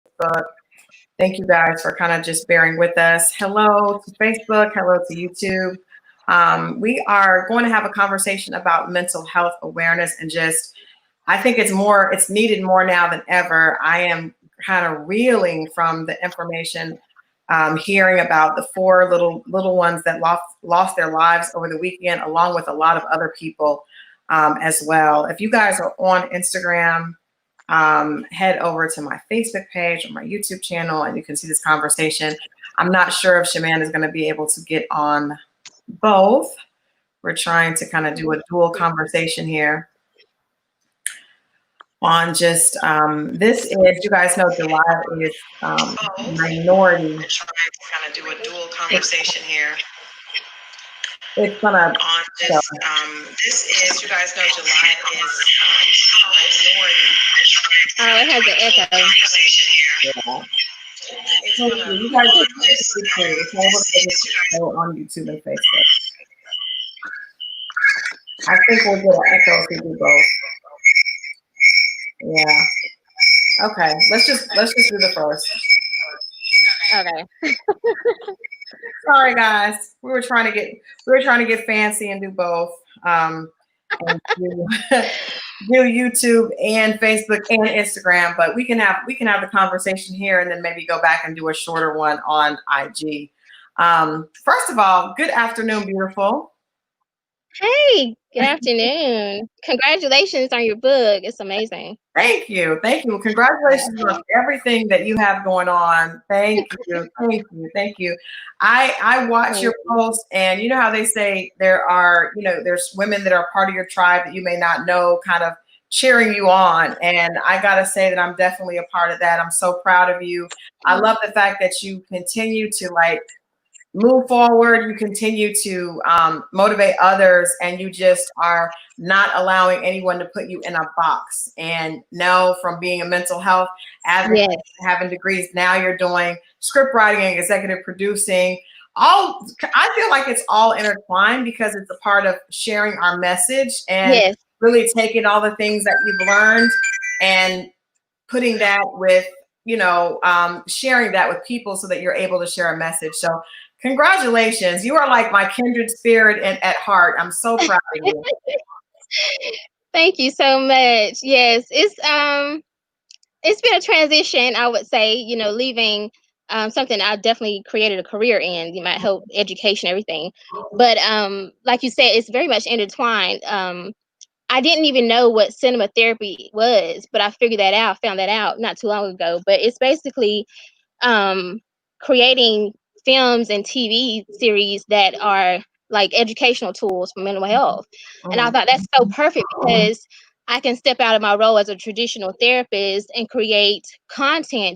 Facebook. Thank you guys for kind of just bearing with us. Hello to Facebook. Hello to YouTube. We are going to have a conversation about mental health awareness and just, I think it's needed more now than ever. I am kind of reeling from the information, hearing about the four little ones that lost their lives over the weekend, along with a lot of other people as well. If you guys are on Instagram, head over to my Facebook page or my YouTube channel and you can see this conversation. I'm not sure if Shamanda is going to be able to get on both. We're trying to kind of do a dual conversation here on just this is, you guys know July is minority. We're trying to kind of do a dual conversation here. It's gonna on just this is, you guys know July is minority. Oh, it has an echo. Yeah. You guys are on YouTube and Facebook. I think we'll get an echo if we do both. Yeah. Okay. Let's just do the first. Okay. Sorry guys. We were trying to get fancy and do both. And do YouTube and Facebook and Instagram, but we can have the conversation here and then maybe go back and do a shorter one on IG. First of all, good afternoon, beautiful. Hey, good afternoon. Congratulations on your book. It's amazing. Thank you. Congratulations on everything that you have going on. Thank you. I watch your posts, and you know how they say there's women that are part of your tribe that you may not know, kind of cheering you on. And I got to say that I'm definitely a part of that. I'm so proud of you. I love the fact that you continue to move forward. You continue to motivate others, and you just are not allowing anyone to put you in a box. And now, from being a mental health advocate, having degrees, now you're doing script writing and executive producing. I feel like it's all intertwined because it's a part of sharing our message and really taking all the things that you've learned and putting that with, sharing that with people so that you're able to share a message. So congratulations. You are like my kindred spirit and at heart. I'm so proud of you. Thank you so much. Yes, it's been a transition, I would say, leaving something I definitely created a career in, my health, education, everything. But like you said, it's very much intertwined. I didn't even know what cinema therapy was, but I found that out not too long ago. But it's basically creating films and TV series that are like educational tools for mental health. And I thought that's so perfect because I can step out of my role as a traditional therapist and create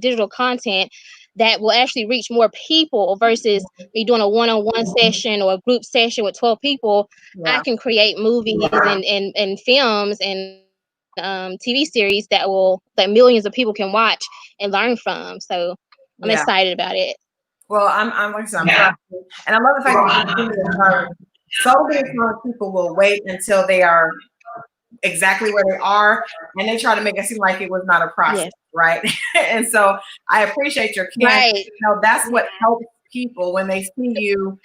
digital content that will actually reach more people versus me doing a one-on-one session or a group session with 12 people. I can create movies and films and TV series that millions of people can watch and learn from. So I'm excited about it. Well, I'm like I said, I'm proud. And I love the fact that so many people will wait until they are exactly where they are, and they try to make it seem like it was not a process, right? And so I appreciate your candor. That's what helps people when they see you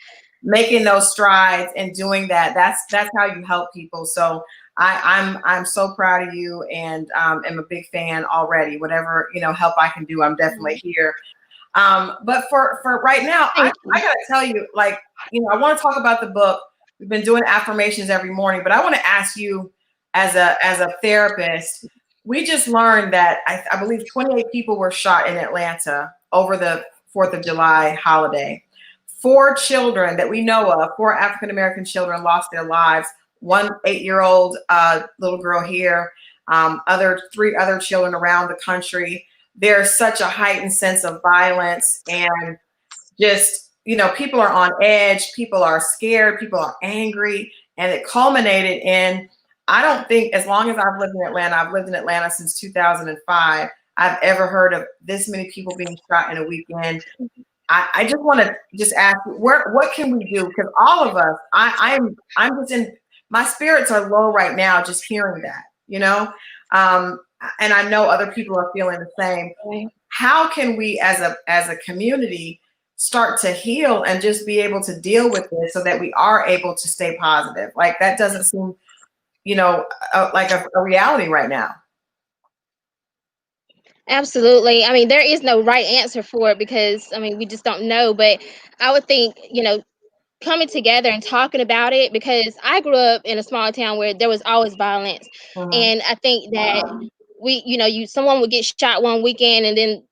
making those strides and doing that. That's how you help people. So I'm so proud of you, and am a big fan already. Whatever help I can do, I'm definitely here. But for right now, I gotta tell you, I want to talk about the book. We've been doing affirmations every morning, but I want to ask you, as a therapist, we just learned that I believe 28 people were shot in Atlanta over the 4th of July holiday. 4 children that we know of, 4 African-American children lost their lives. 1 8-year-old little girl here, 3 other children around the country. There's such a heightened sense of violence, and just, people are on edge, people are scared, people are angry, and it culminated in, I don't think, as long as I've lived in Atlanta since 2005, I've ever heard of this many people being shot in a weekend. I just want to ask, what can we do? Because all of us, I'm just in, my spirits are low right now just hearing that, and I know other people are feeling the same. how can we as a community start to heal and just be able to deal with this so that we are able to stay positive? Like that doesn't seem, like a reality right now. Absolutely. I mean, there is no right answer for it because I mean, we just don't know. But I would think, coming together and talking about it, because I grew up in a small town where there was always violence. Mhm. And I think that someone would get shot one weekend and then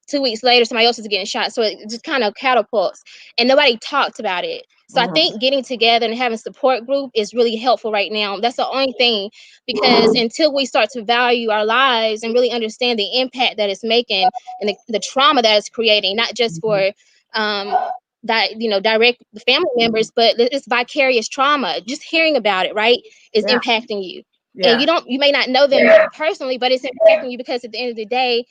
2 weeks later somebody else is getting shot, so it just kind of catapults, and nobody talked about it. So I Mhm. think getting together and having support group is really helpful right now. That's the only thing, because until we start to value our lives and really understand the impact that it's making and the trauma that it's creating, not just for um that direct family members, but it's vicarious trauma. Just hearing about it, right, is Yeah. impacting you. And Yeah. you may not know them personally, but it's impacting you because at the end of the day,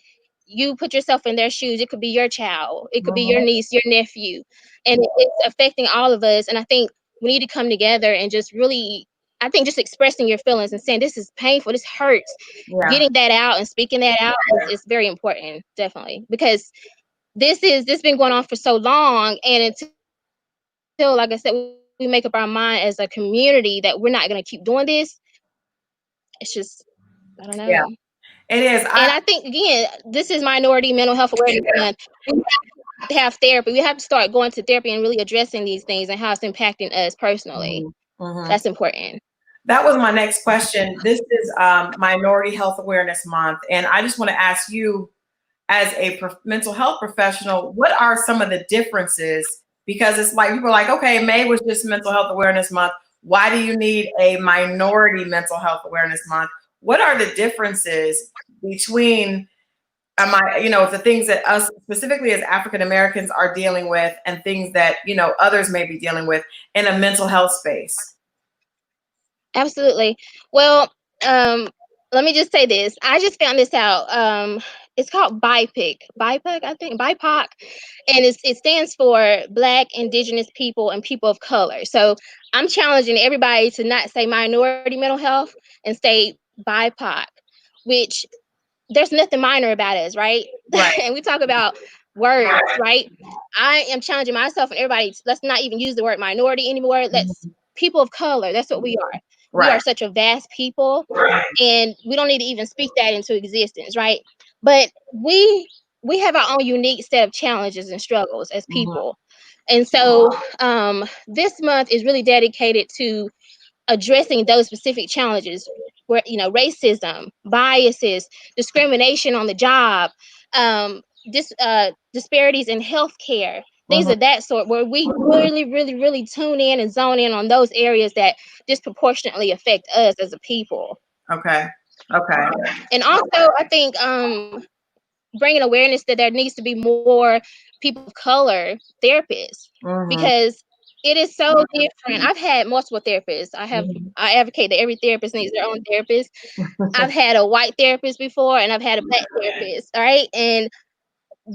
you put yourself in their shoes. It could be your child, it could be your Mhm. niece, your nephew, and it's affecting all of us. And I think we need to come together and just really, I think just expressing your feelings and saying this is painful, this hurts, Yeah. getting that out and speaking that out is very important, definitely, because this been going on for so long, and until, like I said, we make up our mind as a community that we're not going to keep doing this, it's just, I don't Yeah. know. It is. And I think, again, this is Minority Mental Health Awareness Month. We have to have therapy. We have to start going to therapy and really addressing these things and how it's impacting us personally. Mhm. That's important. That was my next question. This is Minority Health Awareness Month, and I just want to ask you, as a mental health professional, what are some of the differences? Because it's like people are like, okay, May was just Mental Health Awareness Month. Why do you need a Minority Mental Health Awareness Month? What are the differences between the things that us specifically as African Americans are dealing with and things that others may be dealing with in a mental health space? Absolutely. Well, let me just say this. I just found this out. It's called BIPOC, I think, BIPOC, and it stands for Black, Indigenous People, and People of Color. So I'm challenging everybody to not say minority mental health and say BIPOC, which there's nothing minor about us, right? Right. And we talk about words, right? I am challenging myself and everybody. Let's not even use the word minority anymore. Let's Mhm. people of color. That's what we are. We are Right. such a vast people, and we don't need to even speak that into existence, right? But we have our own unique set of challenges and struggles as Mhm. people. And so this month is really dedicated to addressing those specific challenges where racism, biases, discrimination on the job, disparities in healthcare, things Mhm. of that sort, where we really, really, really tune in and zone in on those areas that disproportionately affect us as a people. Okay. Okay. And also, I think bringing awareness that there needs to be more people of color therapists, Mhm. because it is so different. I've had multiple therapists. Mhm. I advocate that every therapist needs their own therapist. I've had a white therapist before and I've had a black therapist, all right? And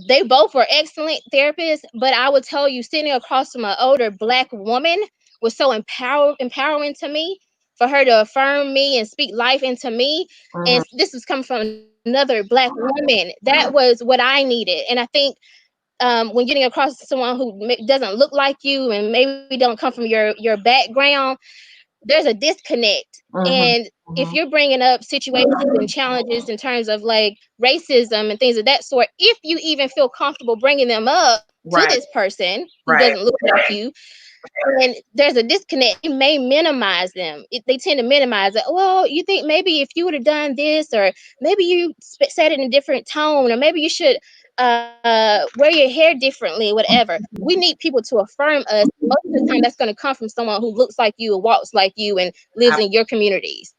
they both were excellent therapists, but I would tell you, sitting across from an older black woman was so empowering to me, for her to affirm me and speak life into me. Mhm. And this was coming from another black woman. That was what I needed. And I think when getting across to someone who doesn't look like you and maybe don't come from your background, there's a disconnect. Mhm. And if Mhm. you're bringing up situations and challenges in terms of like racism and things of that sort, if you even feel comfortable bringing them up to Right. this person who Right. doesn't look like you, and there's a disconnect, it may minimize them. They tend to minimize it. Well, you think maybe if you would have done this, or maybe you said it in a different tone, or maybe you should wear your hair differently, whatever. We need people to affirm us. Most of the time, that's going to come from someone who looks like you and walks like you and lives in your communities.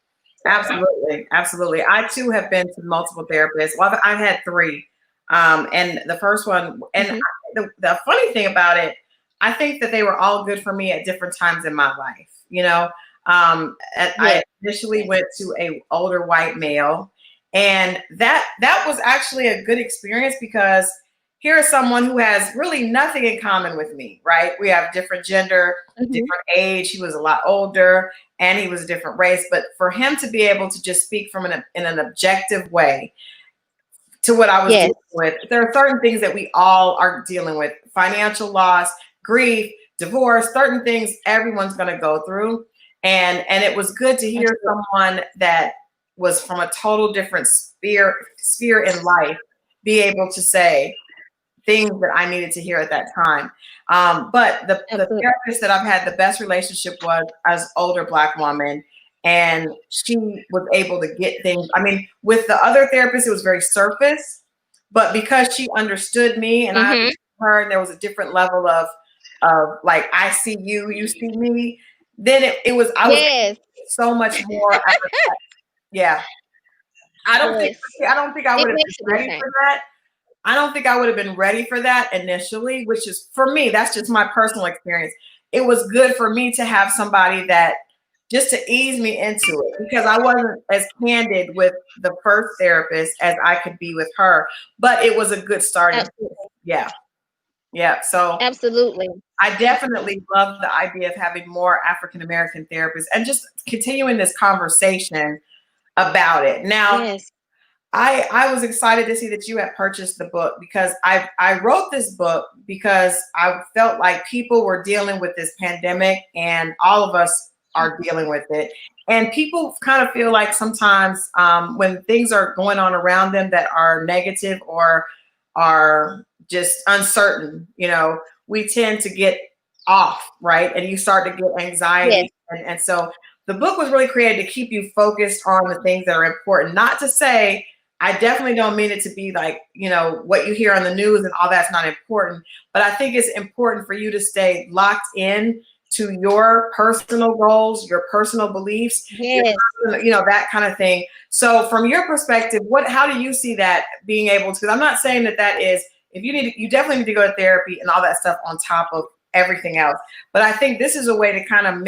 Absolutely, absolutely. I too have been to multiple therapists. Well, I've had three, and the first one, and Mhm. the funny thing about it, I think that they were all good for me at different times in my life. I Yeah. initially went to a older white male, and that was actually a good experience because here is someone who has really nothing in common with me. Right? We have different gender, Mhm. different age. He was a lot older and he was a different race. But for him to be able to just speak in an objective way to what I was Yes. dealing with. There are certain things that we all are dealing with: financial loss, grief, divorce, certain things everyone's going to go through. And it was good to hear someone that was from a total different sphere in life be able to say things that I needed to hear at that time. But the therapist that I've had the best relationship was as older Black woman. And she was able to get things. I mean, with the other therapist, it was very surface, but because she understood me and I understood her, and there was a different level of like, I see you, you see me. Then I was so much more. Out of that. Yeah, I don't think I would have been ready for that. I don't think I would have been ready for that initially, which is, for me, that's just my personal experience. It was good for me to have somebody that just to ease me into it, because I wasn't as candid with the first therapist as I could be with her, but it was a good starting. Yeah. Yeah. So absolutely. I definitely love the idea of having more African-American therapists and just continuing this conversation about it. Now, I was excited to see that you had purchased the book, because I wrote this book because I felt like people were dealing with this pandemic, and all of us are dealing with it. And people kind of feel like sometimes when things are going on around them that are negative or are just uncertain, we tend to get off, right? And you start to get anxiety. And so the book was really created to keep you focused on the things that are important. Not to say, I definitely don't mean it to be like, what you hear on the news and all that's not important, but I think it's important for you to stay locked in to your personal goals, your personal beliefs, that kind of thing. So from your perspective, how do you see that being able to, because I'm not saying that is, if you definitely need to go to therapy and all that stuff on top of everything else. But I think this is a way to kind of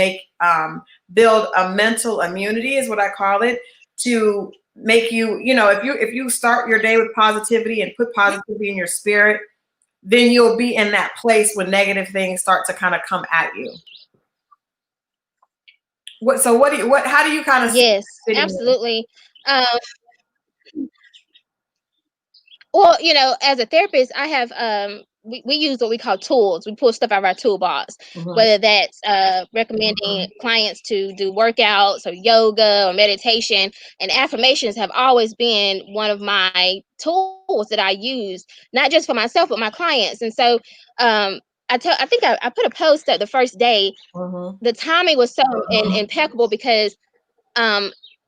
build a mental immunity, is what I call it, to make you, if you start your day with positivity and put positivity in your spirit, then you'll be in that place when negative things start to kind of come at you. How do you kind of Yes, absolutely. Well, as a therapist, I have we use what we call tools. We pull stuff out of our toolbox, whether that's recommending clients to do workouts or yoga or meditation. And affirmations have always been one of my tools that I use, not just for myself, but my clients. And so I think I put a post up the first day. The timing was so impeccable because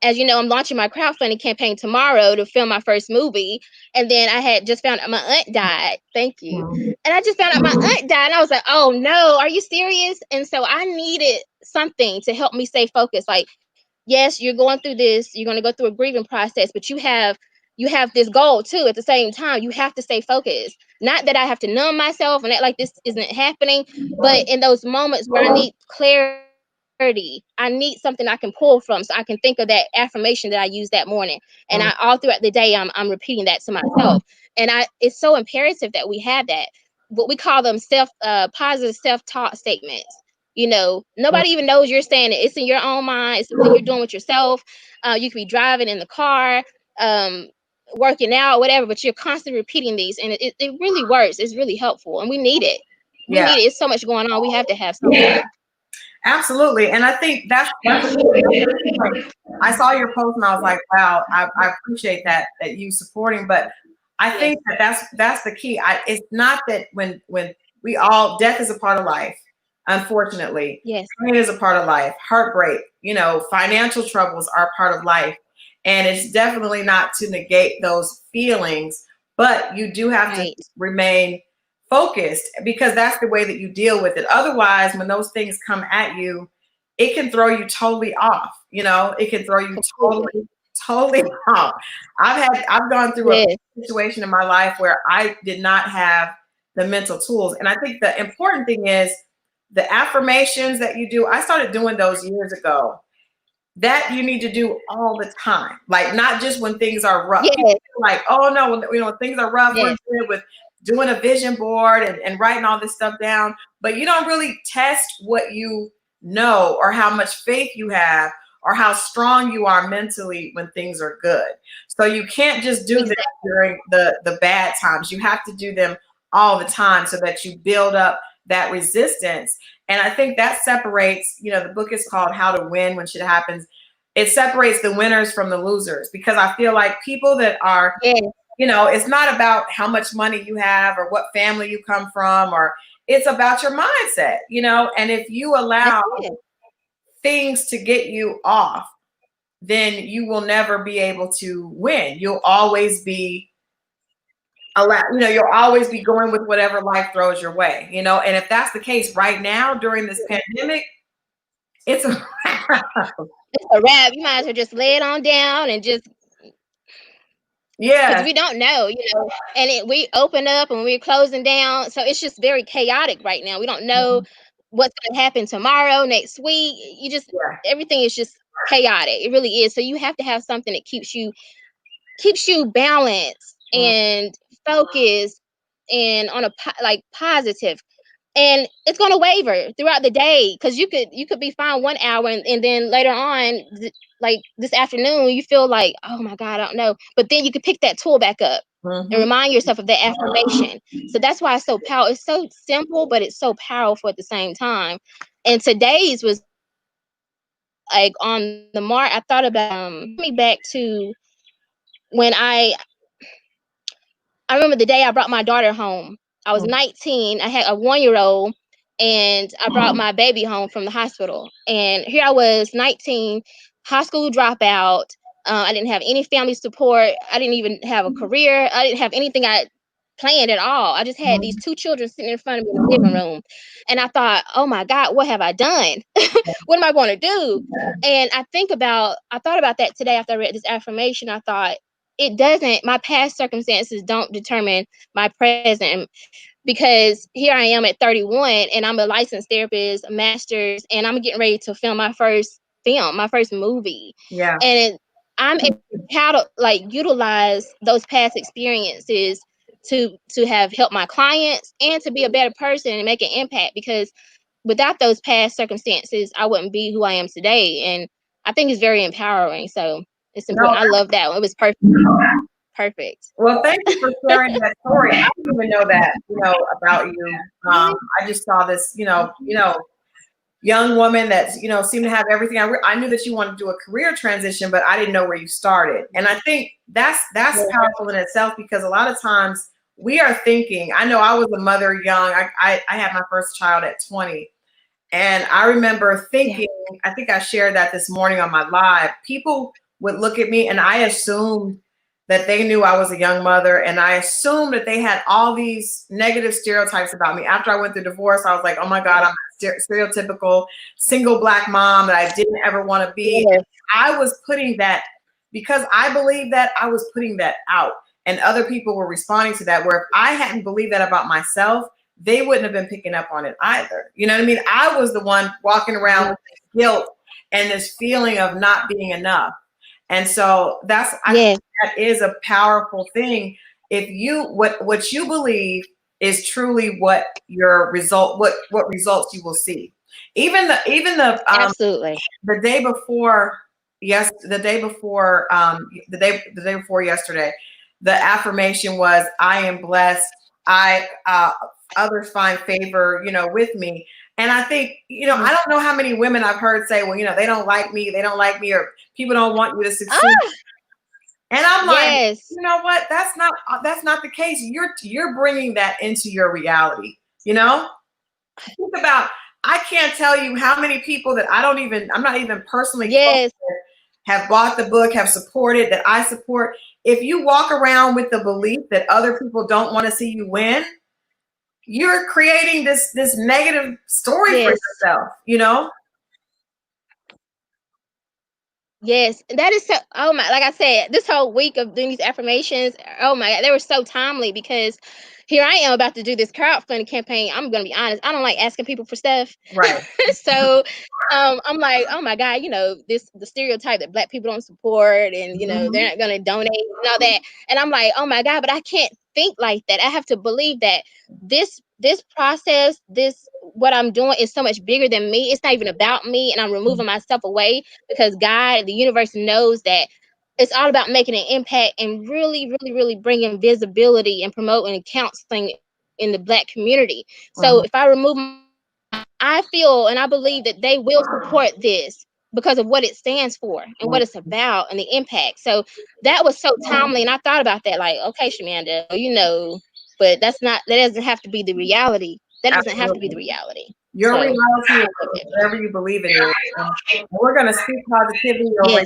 as you know, I'm launching my crowdfunding campaign tomorrow to film my first movie. And then I had just found out my aunt died. Thank you. And I just found out my aunt died. And I was like, oh no, are you serious? And so I needed something to help me stay focused. Like, yes, you're going through this, you're going to go through a grieving process, but you have this goal too. At the same time, you have to stay focused. Not that I have to numb myself and act like this isn't happening, but in those moments where I need clarity, I need something I can pull from, so I can think of that affirmation that I used that morning. And all throughout the day, I'm repeating that to myself. And it's so imperative that we have that. What we call them positive self-talk statements. Nobody even knows you're saying it. It's in your own mind. It's something you're doing with yourself. You could be driving in the car, working out, whatever, but you're constantly repeating these, and it really works. It's really helpful, and we need it. We need it. It's so much going on. We have to have something. Absolutely. And I think that's I saw your post and I was like, wow, I appreciate that you supporting, but I think that's the key. It's not that when we all, death is a part of life, unfortunately. Yes. Pain is a part of life. Heartbreak, financial troubles are part of life. And it's definitely not to negate those feelings, but you do have to remain focused, because that's the way that you deal with it. Otherwise, when those things come at you, it can throw you totally off. It can throw you totally off. I've gone through a situation in my life where I did not have the mental tools. And I think the important thing is the affirmations that you do. I started doing those years ago. That you need to do all the time, like not just when things are rough. Like, oh no, when things are rough, we're good with doing a vision board and writing all this stuff down, but you don't really test what you know or how much faith you have or how strong you are mentally when things are good. So you can't just do them during the bad times. You have to do them all the time so that you build up that resistance. And I think that separates, the book is called How to Win When Shit Happens. It separates the winners from the losers, because I feel like people that are, it's not about how much money you have or what family you come from, or it's about your mindset, and if you allow things to get you off, then you will never be able to win. You'll always be you'll always be going with whatever life throws your way, and if that's the case right now during this pandemic, it's a wrap. It's a wrap. You might as well just lay it on down and just, because we don't know, and we open up and we're closing down, so it's just very chaotic right now. We don't know what's going to happen tomorrow, next week. Everything is just chaotic. It really is. So you have to have something that keeps you balanced and focused and on a positive. And it's going to waver throughout the day, because you could be fine 1 hour and then later on, like this afternoon, you feel like, oh my God, I don't know. But then you could pick that tool back up and remind yourself of that affirmation. So that's why it's so powerful. It's so simple, but it's so powerful at the same time. And today's was like on the mark. I thought about me back to when I remember the day I brought my daughter home. I was 19. I had a 1-year-old, and I brought my baby home from the hospital. And here I was, 19, high school dropout. I didn't have any family support. I didn't even have a career. I didn't have anything I planned at all. I just had these 2 children sitting in front of me in the living room. And I thought, oh my God, what have I done? What am I going to do? And I thought about that today after I read this affirmation. I thought, my past circumstances don't determine my present, because here I am at 31 and I'm a licensed therapist, a master's, and I'm getting ready to film my first movie. Yeah. And I'm how to utilize those past experiences to have helped my clients and to be a better person and make an impact, because without those past circumstances, I wouldn't be who I am today. And I think it's very empowering. So it's important. I love that one. It was perfect. Well, thank you for sharing that story. I didn't even know that, about you. I just saw this, young woman that, seemed to have everything. I knew that you wanted to do a career transition, but I didn't know where you started. And I think that's powerful in itself, because a lot of times we are thinking, I know I was a mother young. I had my first child at 20. And I remember thinking, I think I shared that this morning on my live, people would look at me and I assumed that they knew I was a young mother, and I assumed that they had all these negative stereotypes about me. After I went through divorce, I was like, oh my God, I'm a stereotypical single Black mom that I didn't ever want to be. Yes. I was putting that, because I believed that, I was putting that out, and other people were responding to that, where if I hadn't believed that about myself, they wouldn't have been picking up on it either. You know what I mean? I was the one walking around with this guilt and this feeling of not being enough. And so I think that is a powerful thing. If what you believe is truly what your result, what results you will see. Even the absolutely the day before yesterday, the affirmation was, I am blessed. Others find favor, with me. And I think, I don't know how many women I've heard say, well, they don't like me, or people don't want you to succeed. And I'm like, you know what? That's not the case. You're bringing that into your reality. Think about, I can't tell you how many people that I'm not even personally close with, have bought the book, have supported, that I support. If you walk around with the belief that other people don't want to see you win, you're creating this negative story for yourself, Yes, that is so. Oh my! Like I said, this whole week of doing these affirmations, oh my God, they were so timely, because here I am about to do this crowdfunding campaign. I'm gonna be honest, I don't like asking people for stuff. Right. So, I'm like, oh my God, the stereotype that Black people don't support, and they're not gonna donate and all that. And I'm like, oh my God, but I can't think like that. I have to believe that this process, this what I'm doing is so much bigger than me. It's not even about me, and I'm removing myself away because God, the universe knows that it's all about making an impact and really, really, really bringing visibility and promoting and counseling in the Black community. So if I remove I feel and I believe that they will support this because of what it stands for and what it's about and the impact. So that was so timely. And I thought about that, like, okay, Shamanda, but that doesn't have to be the reality. That doesn't have to be the reality. Your reality is whatever you believe it is. And we're going to speak positivity over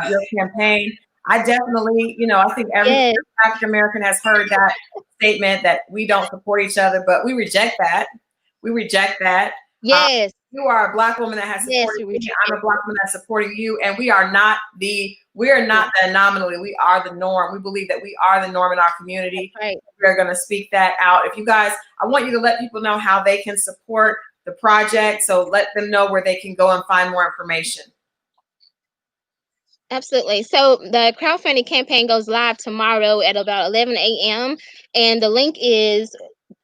your campaign. I definitely, I think every African American has heard that statement that we don't support each other, but we reject that. We reject that. Yes. You are a Black woman that has supported me. I'm a Black woman that's supporting you, and we are not the anomaly. We are the norm. We believe that we are the norm in our community. Right. We're going to speak that out. If you guys, I want you to let people know how they can support the project. So let them know where they can go and find more information. Absolutely. So the crowdfunding campaign goes live tomorrow at about 11 a.m. And the link is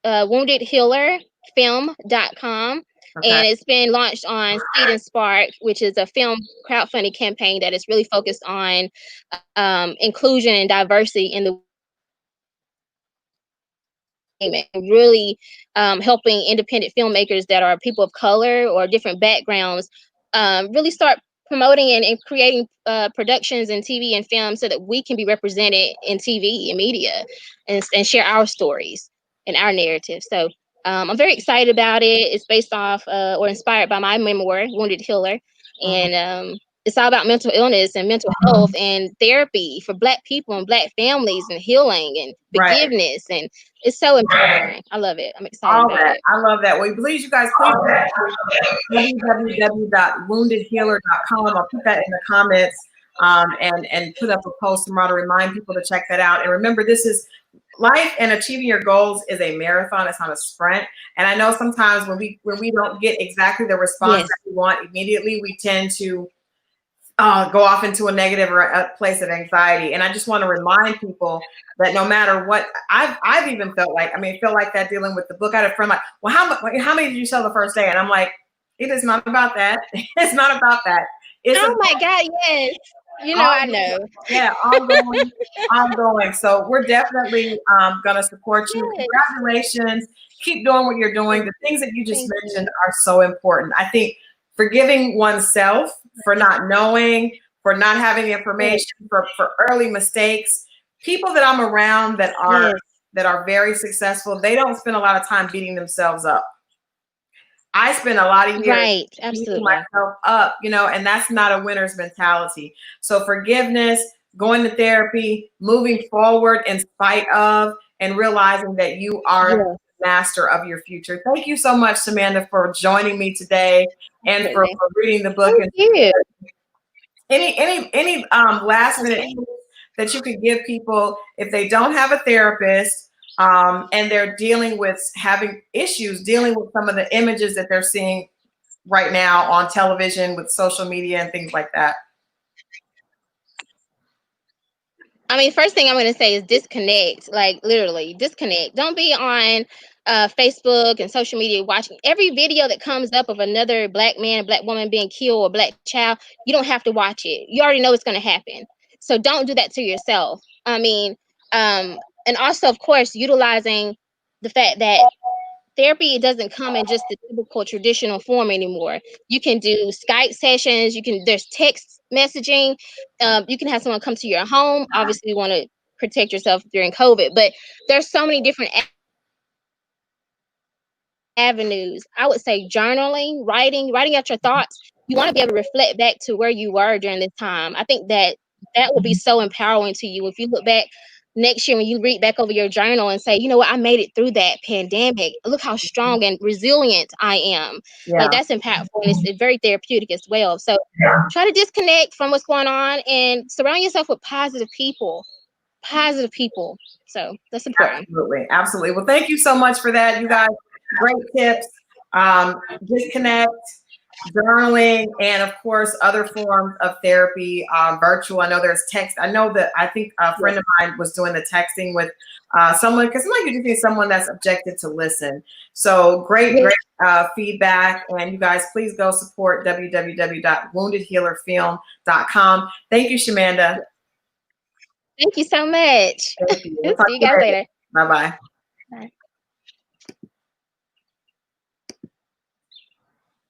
woundedhealerfilm.com. Okay. And it's been launched on Seed and Spark, which is a film crowdfunding campaign that is really focused on inclusion and diversity in the really helping independent filmmakers that are people of color or different backgrounds really start promoting and creating productions in TV and film so that we can be represented in TV and media and share our stories and our narrative. So I'm very excited about it. It's based off or inspired by my memoir, Wounded Healer. And it's all about mental illness and mental health and therapy for Black people and Black families and healing and forgiveness. And it's so empowering. I love it. I'm excited about it. I love that. Well, please, you guys, please www.woundedhealer.com. I'll put that in the comments and put up a post tomorrow to remind people to check that out. And remember, this is life, and achieving your goals is a marathon. It's not a sprint. And I know sometimes when we don't get exactly the response that we want immediately, we tend to go off into a negative or a place of anxiety. And I just want to remind people that no matter what, I've even felt like that dealing with the book. I had a friend like, well, how many did you sell the first day? And I'm like, it is not about that. It's not about that. It's my God, yes. I know. Yeah, ongoing. So we're definitely going to support you. Congratulations. Keep doing what you're doing. The things that you just mentioned are so important. I think forgiving oneself for not knowing, for not having the information, for early mistakes. People that I'm around that are very successful, they don't spend a lot of time beating themselves up. I spend a lot of years beating myself up, and that's not a winner's mentality. So forgiveness, going to therapy, moving forward in spite of, and realizing that you are the master of your future. Thank you so much, Shamanda, for joining me today and for reading the book. Thank you. Any last minute that you could give people if they don't have a therapist and they're having issues dealing with some of the images that they're seeing right now on television with social media and things like that? I mean, first thing I'm going to say is disconnect, like literally disconnect. Don't be on Facebook and social media watching every video that comes up of another Black man, Black woman being killed or Black child. You don't have to watch it. You already know it's going to happen. So don't do that to yourself. I mean, and also, of course, utilizing the fact that therapy doesn't come in just the typical traditional form anymore. You can do Skype sessions. There's text messaging. You can have someone come to your home. Obviously, you want to protect yourself during COVID, but there's so many different avenues. I would say journaling, writing out your thoughts. You want to be able to reflect back to where you were during this time. I think that will be so empowering to you if you look back next year when you read back over your journal and say, you know what, I made it through that pandemic. Look how strong and resilient I am. Like that's impactful, and it's very therapeutic as well. So try to disconnect from what's going on and surround yourself with positive people. So that's important. Absolutely. Well, thank you so much for that, you guys. Great tips. Disconnect. journaling, and of course other forms of therapy, virtual. I know there's text. I know that I think a friend of mine was doing the texting with someone, because sometimes you just need someone that's objective to listen. So great feedback. And you guys, please go support www.woundedhealerfilm.com. Thank you, Shamanda. Thank you so much. Thank you. We'll talk See you guys later. Bye-bye. Bye.